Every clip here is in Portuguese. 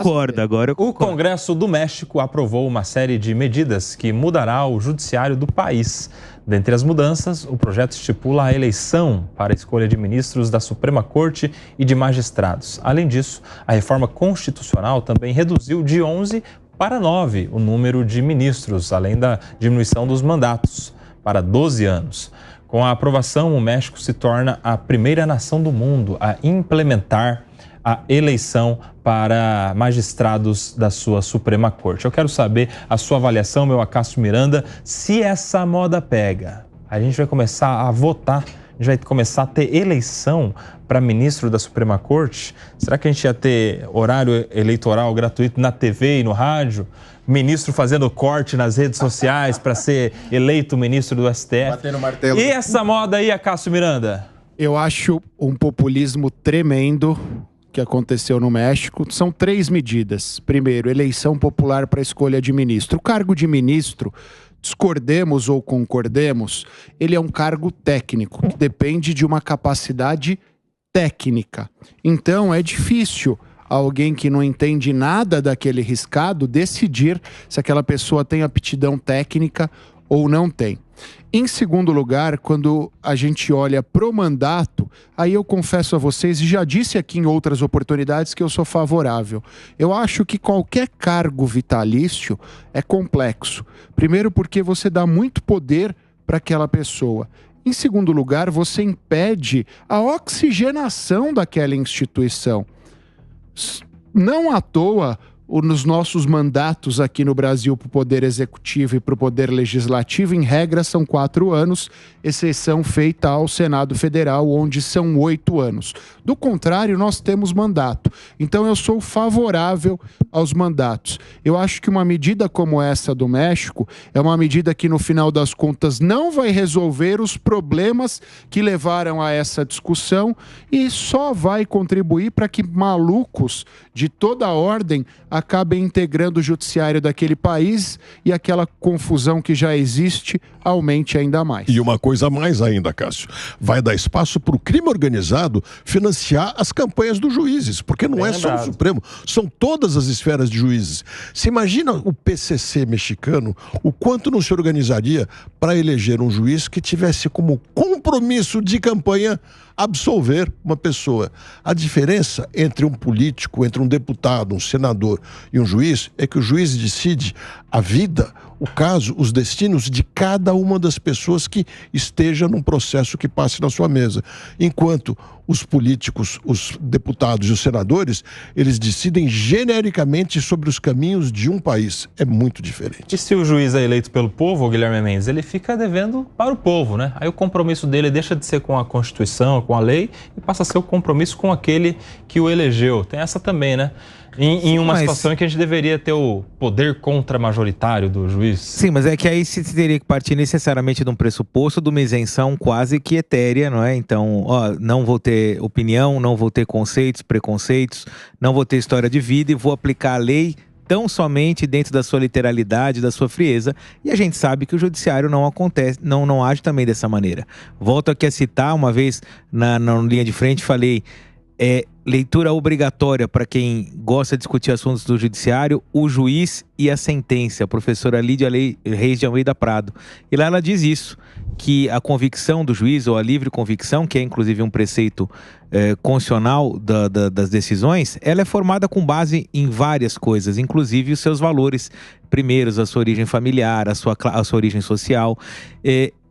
concordo, agora eu O concordo. Congresso do México aprovou uma série de medidas que mudará o judiciário do país. Dentre as mudanças, o projeto estipula a eleição para a escolha de ministros da Suprema Corte e de magistrados. Além disso, a reforma constitucional também reduziu de 11 para 9 o número de ministros, além da diminuição dos mandatos para 12 anos. Com a aprovação, o México se torna a primeira nação do mundo a implementar a eleição para magistrados da sua Suprema Corte. Eu quero saber a sua avaliação, meu Acácio Miranda, se essa moda pega. A gente vai começar a votar, a gente vai começar a ter eleição para ministro da Suprema Corte. Será que a gente ia ter horário eleitoral gratuito na TV e no rádio? Ministro fazendo corte nas redes sociais para ser eleito ministro do STF? Batendo martelo. E essa moda aí, Acácio Miranda? Eu acho um populismo tremendo que aconteceu no México. São 3 medidas. Primeiro, eleição popular para escolha de ministro. O cargo de ministro, discordemos ou concordemos, ele é um cargo técnico, que depende de uma capacidade técnica. Então, é difícil alguém que não entende nada daquele riscado decidir se aquela pessoa tem aptidão técnica ou não tem. Em segundo lugar, quando a gente olha pro mandato, aí eu confesso a vocês, e já disse aqui em outras oportunidades, que eu sou favorável. Eu acho que qualquer cargo vitalício é complexo. Primeiro porque você dá muito poder para aquela pessoa. Em segundo lugar, você impede a oxigenação daquela instituição. Não à toa, nos nossos mandatos aqui no Brasil para o Poder Executivo e para o Poder Legislativo, em regra, são 4 anos, exceção feita ao Senado Federal, onde são 8 anos. Do contrário, nós temos mandato. Então, eu sou favorável aos mandatos. Eu acho que uma medida como essa do México é uma medida que, no final das contas, não vai resolver os problemas que levaram a essa discussão e só vai contribuir para que malucos de toda a ordem acabem integrando o judiciário daquele país e aquela confusão que já existe aumente ainda mais. E uma coisa a mais ainda, Cássio, vai dar espaço para o crime organizado financiar as campanhas dos juízes, porque não é só o Supremo, são todas as esferas de juízes. Você imagina o PCC mexicano, o quanto não se organizaria para eleger um juiz que tivesse como compromisso de campanha absolver uma pessoa. A diferença entre um político, entre um deputado, um senador e um juiz é que o juiz decide a vida, o caso, os destinos de cada uma das pessoas que esteja num processo que passe na sua mesa. Enquanto os políticos, os deputados e os senadores, eles decidem genericamente sobre os caminhos de um país. É muito diferente. E se o juiz é eleito pelo povo, o Guilherme Mendes, ele fica devendo para o povo, né? Aí o compromisso dele deixa de ser com a Constituição, com a lei, e passa a ser o compromisso com aquele que o elegeu. Tem essa também, né? Em uma situação em que a gente deveria ter o poder contra-majoritário do juiz. Sim, mas é que aí se teria que partir necessariamente de um pressuposto de uma isenção quase que etérea, não é? Então, não vou ter opinião, não vou ter conceitos, preconceitos, não vou ter história de vida e vou aplicar a lei tão somente dentro da sua literalidade, da sua frieza, e a gente sabe que o judiciário não acontece, não age também dessa maneira. Volto aqui a citar, uma vez na linha de frente, falei, leitura obrigatória para quem gosta de discutir assuntos do judiciário, o juiz e a sentença, a professora Lídia Reis de Almeida Prado. E lá ela diz isso, que a convicção do juiz, ou a livre convicção, que é inclusive um preceito constitucional das decisões, ela é formada com base em várias coisas, inclusive os seus valores primeiros, a sua origem familiar, a sua origem social.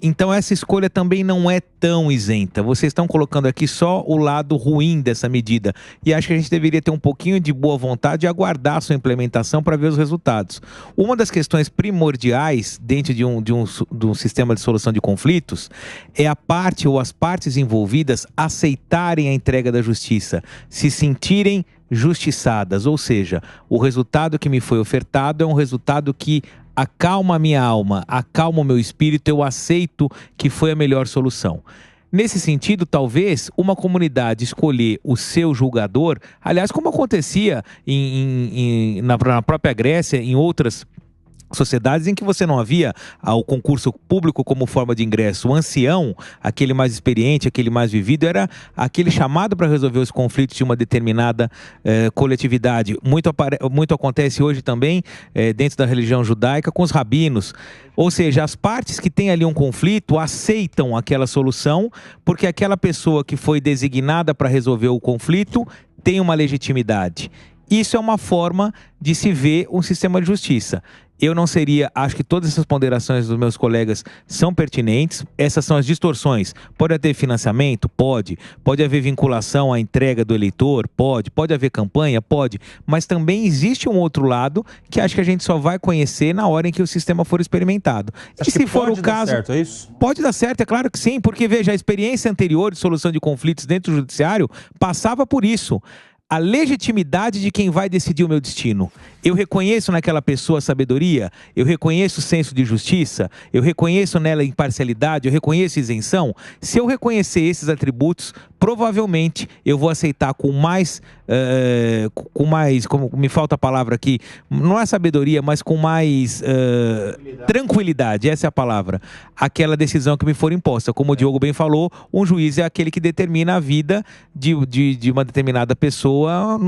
Então essa escolha também não é tão isenta. Vocês estão colocando aqui só o lado ruim dessa medida. E acho que a gente deveria ter um pouquinho de boa vontade e aguardar a sua implementação para ver os resultados. Uma das questões primordiais dentro de um sistema de solução de conflitos é a parte ou as partes envolvidas aceitarem a entrega da justiça, se sentirem justiçadas. Ou seja, o resultado que me foi ofertado é um resultado que acalma a minha alma, acalma o meu espírito, eu aceito que foi a melhor solução. Nesse sentido, talvez uma comunidade escolher o seu julgador, aliás, como acontecia na própria Grécia, em outras sociedades em que você não havia o concurso público como forma de ingresso. O ancião, aquele mais experiente, aquele mais vivido, era aquele chamado para resolver os conflitos de uma determinada coletividade. Muito acontece hoje também dentro da religião judaica com os rabinos. Ou seja, as partes que têm ali um conflito aceitam aquela solução porque aquela pessoa que foi designada para resolver o conflito tem uma legitimidade. Isso é uma forma de se ver um sistema de justiça. Eu não seria, acho que todas essas ponderações dos meus colegas são pertinentes, essas são as distorções. Pode haver financiamento? Pode. Pode haver vinculação à entrega do eleitor? Pode. Pode haver campanha? Pode. Mas também existe um outro lado que acho que a gente só vai conhecer na hora em que o sistema for experimentado. Acho e se for o caso, certo, é isso? Pode dar certo, é claro que sim, porque veja, a experiência anterior de solução de conflitos dentro do judiciário passava por isso. A legitimidade de quem vai decidir o meu destino. Eu reconheço naquela pessoa a sabedoria, eu reconheço o senso de justiça, eu reconheço nela a imparcialidade, eu reconheço a isenção. Se eu reconhecer esses atributos, provavelmente eu vou aceitar com mais, como me falta a palavra aqui, não é sabedoria, mas com mais tranquilidade, essa é a palavra, aquela decisão que me for imposta. Como o Diogo bem falou, um juiz é aquele que determina a vida de uma determinada pessoa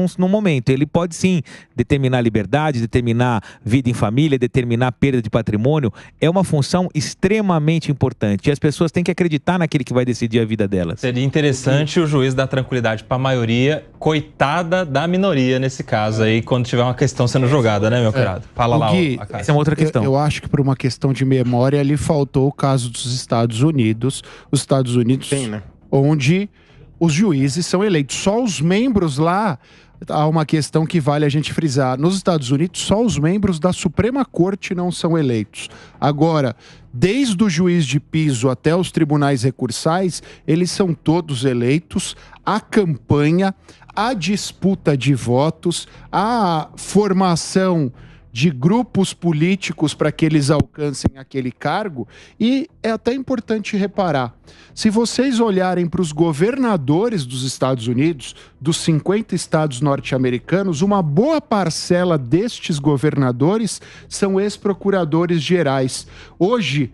num momento. Ele pode sim determinar liberdade, determinar vida em família, determinar perda de patrimônio. É uma função extremamente importante e as pessoas têm que acreditar naquele que vai decidir a vida delas. Seria interessante o juiz dar tranquilidade para a maioria, coitada da minoria nesse caso aí, quando tiver uma questão sendo julgada, né, meu querido? Fala lá, Gui, essa é uma outra questão. Eu acho que por uma questão de memória ali faltou o caso dos Estados Unidos. Os Estados Unidos, tem, né? Onde os juízes são eleitos. Só os membros lá, há uma questão que vale a gente frisar. Nos Estados Unidos, só os membros da Suprema Corte não são eleitos. Agora, desde o juiz de piso até os tribunais recursais, eles são todos eleitos. A campanha, a disputa de votos, a formação de grupos políticos para que eles alcancem aquele cargo. E é até importante reparar, se vocês olharem para os governadores dos Estados Unidos, dos 50 estados norte-americanos, uma boa parcela destes governadores são ex-procuradores gerais. Hoje,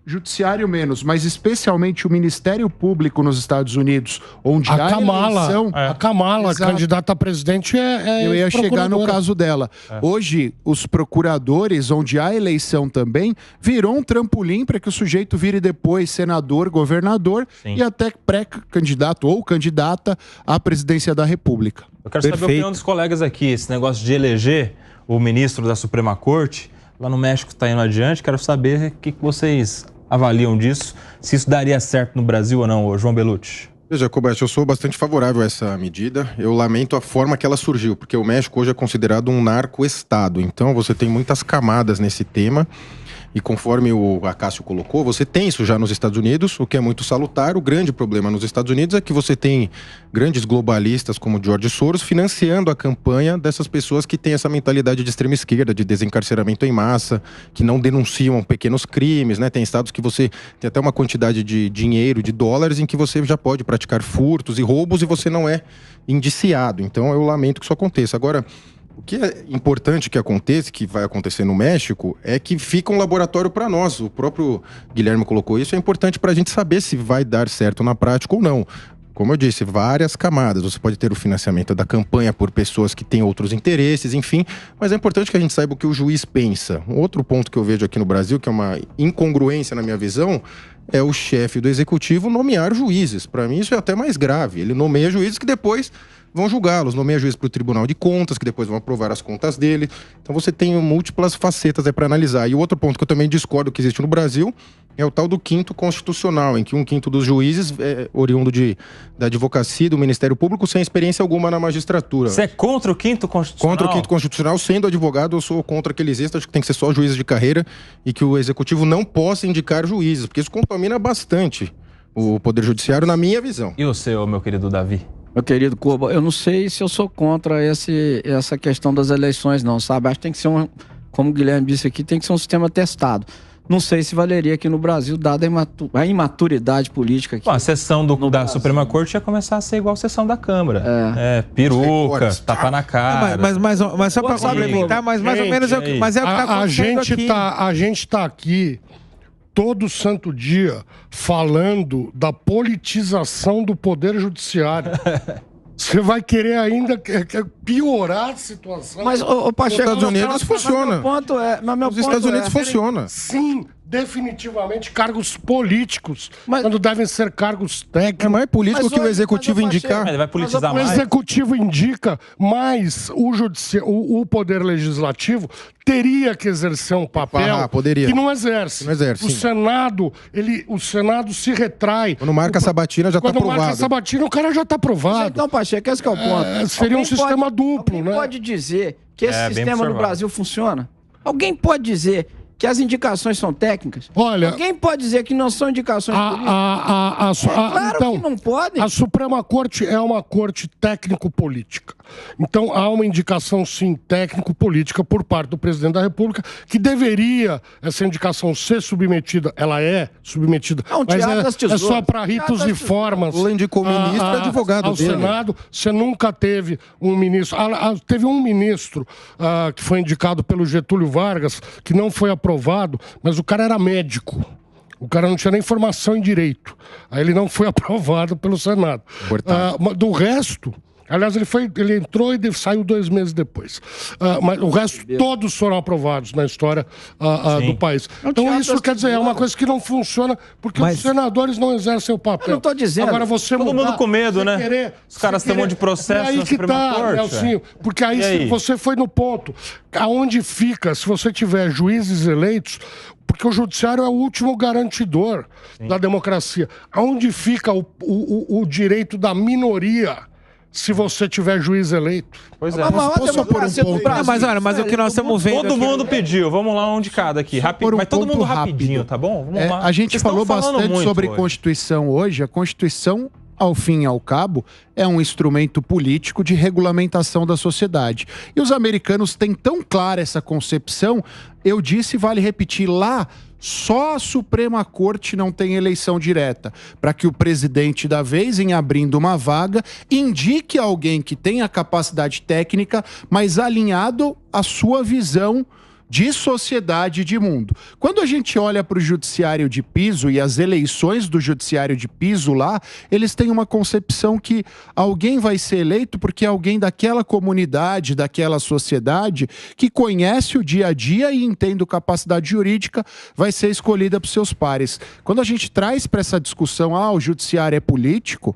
judiciário menos, mas especialmente o Ministério Público nos Estados Unidos, onde a Kamala, eleição... a Kamala, candidata a presidente, Eu ia chegar no caso dela. Hoje, os procuradores, onde há eleição também, virou um trampolim para que o sujeito vire depois senador, governador e até pré-candidato ou candidata à presidência da República. Eu quero saber a opinião dos colegas aqui, esse negócio de eleger o ministro da Suprema Corte, lá no México está indo adiante, quero saber o que vocês avaliam disso, se isso daria certo no Brasil ou não, João Belucci. Veja, Kobayashi, eu sou bastante favorável a essa medida. Eu lamento a forma que ela surgiu, porque o México hoje é considerado um narco-estado. Então você tem muitas camadas nesse tema. E conforme o Acácio colocou, você tem isso já nos Estados Unidos, o que é muito salutar. O grande problema nos Estados Unidos é que você tem grandes globalistas como George Soros financiando a campanha dessas pessoas que têm essa mentalidade de extrema esquerda, de desencarceramento em massa, que não denunciam pequenos crimes, né? Tem estados que você tem até uma quantidade de dinheiro, de dólares, em que você já pode praticar furtos e roubos e você não é indiciado. Então eu lamento que isso aconteça. Agora, o que é importante que aconteça, que vai acontecer no México, é que fica um laboratório para nós. O próprio Guilherme colocou isso, é importante para a gente saber se vai dar certo na prática ou não. Como eu disse, várias camadas. Você pode ter o financiamento da campanha por pessoas que têm outros interesses, enfim. Mas é importante que a gente saiba o que o juiz pensa. Um outro ponto que eu vejo aqui no Brasil, que é uma incongruência na minha visão, é o chefe do executivo nomear juízes. Para mim isso é até mais grave. Ele nomeia juízes que depois vão julgá-los, nomeia juiz para o Tribunal de Contas, que depois vão aprovar as contas dele. Então você tem múltiplas facetas aí para analisar. E o outro ponto que eu também discordo que existe no Brasil é o tal do quinto constitucional, em que 1/5 dos juízes é oriundo da advocacia, do Ministério Público, sem experiência alguma na magistratura. Você é contra o quinto constitucional? Contra o quinto constitucional, sendo advogado, eu sou contra que ele exista. Acho que tem que ser só juízes de carreira e que o executivo não possa indicar juízes, porque isso contamina bastante o Poder Judiciário, na minha visão. E o seu, meu querido Davi? Meu querido Koba, eu não sei se eu sou contra essa questão das eleições, não, sabe? Acho que tem que ser como o Guilherme disse aqui, tem que ser um sistema testado. não sei se valeria aqui no Brasil, dada a imaturidade política aqui. Bom, a sessão da Suprema Corte ia começar a ser igual a sessão da Câmara. Peruca, tapa na cara. Mas só para complementar, mas mais ou menos é o que está acontecendo aqui. A gente está aqui todo santo dia falando da politização do Poder Judiciário. Você vai querer ainda piorar a situação. Mas, Pacheco, nos Estados Unidos funciona. Nos Estados Unidos funciona. Sim, definitivamente cargos políticos, quando devem ser cargos técnicos. Mas é político que o executivo indicar. Ele vai politizar mais. O executivo indica, mas o poder legislativo teria que exercer um papel que não exerce. O Senado, o Senado se retrai. Quando marca a sabatina já está aprovado. Quando marca a sabatina, o cara já está aprovado. Então, Pacheco, esse que é o ponto. Seria um sistema duplo, né? Alguém pode dizer que esse sistema no Brasil funciona? Alguém pode dizer que as indicações são técnicas? Olha, alguém pode dizer que não são indicações políticas? Claro então, que não podem. A Suprema Corte é uma corte técnico-política. Então, há uma indicação, sim, técnico-política por parte do presidente da República, que deveria essa indicação ser submetida. Ela é submetida, mas é só para ritos e formas. Lula indicou ministro e advogado ao dele. Senado, você nunca teve um ministro. Teve um ministro que foi indicado pelo Getúlio Vargas, que não foi aprovado, mas o cara era médico. O cara não tinha nem formação em direito. Aí ele não foi aprovado pelo Senado. Do resto, aliás, ele entrou e saiu 2 meses depois. Mas o resto, todos foram aprovados na história do país. Então isso quer dizer, é uma coisa que não funciona porque os senadores não exercem o papel. Eu não estou dizendo. Agora você todo mundo com medo, né? Os caras têm um monte de processo aí na Suprema Corte. Nelsinho, porque aí você foi no ponto. Aonde fica, se você tiver juízes eleitos, porque o judiciário é o último garantidor da democracia. Aonde fica o direito da minoria se você tiver juiz eleito? Pois é. Mas o que nós estamos vendo... Todo mundo pediu. Vamos lá, um de cada aqui. Mas todo mundo rapidinho, tá bom? Vamos lá. A gente falou bastante sobre Constituição hoje. A Constituição, ao fim e ao cabo, é um instrumento político de regulamentação da sociedade. E os americanos têm tão clara essa concepção, eu disse, vale repetir, lá só a Suprema Corte não tem eleição direta, para que o presidente da vez, em abrindo uma vaga, indique alguém que tenha capacidade técnica, mas alinhado à sua visão de sociedade e de mundo. Quando a gente olha para o judiciário de piso e as eleições do judiciário de piso lá, eles têm uma concepção que alguém vai ser eleito porque é alguém daquela comunidade, daquela sociedade, que conhece o dia a dia e entende capacidade jurídica, vai ser escolhida por seus pares. Quando a gente traz para essa discussão, o judiciário é político,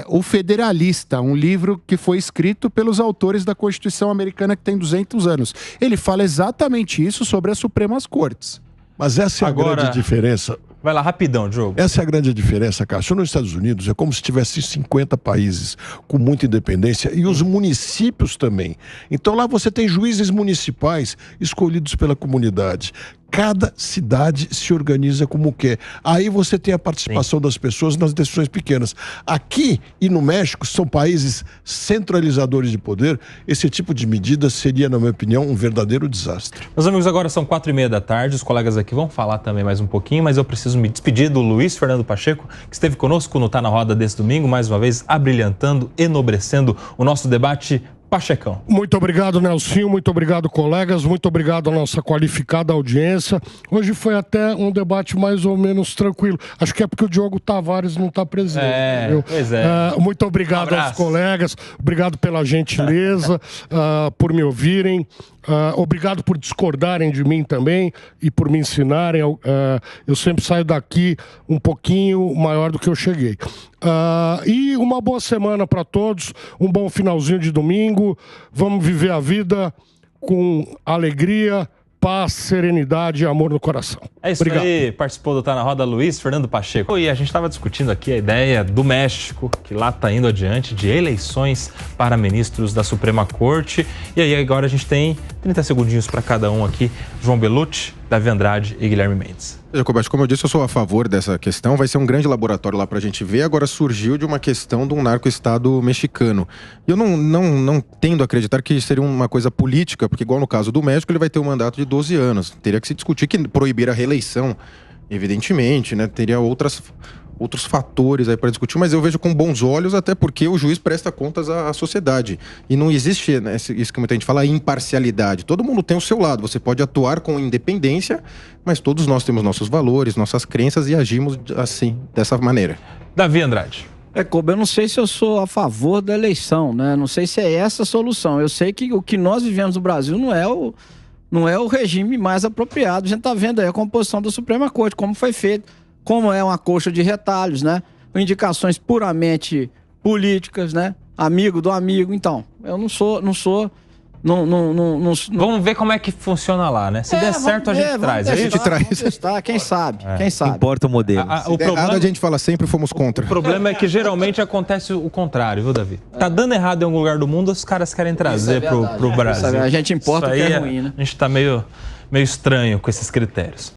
O Federalista, um livro que foi escrito pelos autores da Constituição Americana, que tem 200 anos. Ele fala exatamente isso sobre as Supremas Cortes. Mas essa é a grande diferença. Vai lá, rapidão, Diogo. Essa é a grande diferença, Cássio. Nos Estados Unidos é como se tivesse 50 países com muita independência e os municípios também. Então lá você tem juízes municipais escolhidos pela comunidade. Cada cidade se organiza como quer. Aí você tem a participação das pessoas nas decisões pequenas. Aqui e no México são países centralizadores de poder. Esse tipo de medida seria, na minha opinião, um verdadeiro desastre. Meus amigos, agora são 4:30 da tarde. Os colegas aqui vão falar também mais um pouquinho, mas eu preciso me despedir do Luiz Fernando Pacheco, que esteve conosco no Tá na Roda desse domingo, mais uma vez abrilhantando, enobrecendo o nosso debate. Pachecão. Muito obrigado, Nelsinho, muito obrigado, colegas, muito obrigado à nossa qualificada audiência. Hoje foi até um debate mais ou menos tranquilo. Acho que é porque o Diogo Tavares não está presente. Pois é. Muito obrigado aos colegas, obrigado pela gentileza, por me ouvirem. Obrigado por discordarem de mim também e por me ensinarem. Eu sempre saio daqui um pouquinho maior do que eu cheguei. E uma boa semana para todos, um bom finalzinho de domingo. Vamos viver a vida com alegria, paz, serenidade e amor no coração. É isso. Obrigado. Aí, participou do Tá na Roda Luiz Fernando Pacheco. E a gente estava discutindo aqui a ideia do México, que lá está indo adiante, de eleições para ministros da Suprema Corte. E aí agora a gente tem 30 segundinhos para cada um aqui. João Belucci, Davi Andrade e Guilherme Mendes. Jacobete, como eu disse, eu sou a favor dessa questão. Vai ser um grande laboratório lá pra gente ver. Agora surgiu de uma questão de um narco-estado mexicano. E eu não tendo a acreditar que seria uma coisa política, porque igual no caso do México, ele vai ter um mandato de 12 anos. Teria que se discutir que proibir a reeleição, evidentemente, né? Teria outros fatores aí para discutir, mas eu vejo com bons olhos, até porque o juiz presta contas à sociedade. E não existe, né, isso que muita gente fala, imparcialidade. Todo mundo tem o seu lado. Você pode atuar com independência, mas todos nós temos nossos valores, nossas crenças e agimos assim, dessa maneira. Davi Andrade. Kobe, eu não sei se eu sou a favor da eleição, né? Não sei se é essa a solução. Eu sei que o que nós vivemos no Brasil não é o regime mais apropriado. A gente está vendo aí a composição da Suprema Corte, como foi feito. Como é uma coxa de retalhos, né? Indicações puramente políticas, né? Amigo do amigo. Então, eu não sou. Vamos ver como é que funciona lá, né? Se der certo, a gente traz. A gente traz. Testar, quem sabe? Quem sabe? Importa o modelo. O problema a gente fala sempre fomos contra. O problema é que geralmente acontece o contrário, viu, Davi? Tá dando errado em algum lugar do mundo, os caras querem trazer pro Brasil. A gente importa o que é ruim, né? A gente tá meio estranho com esses critérios.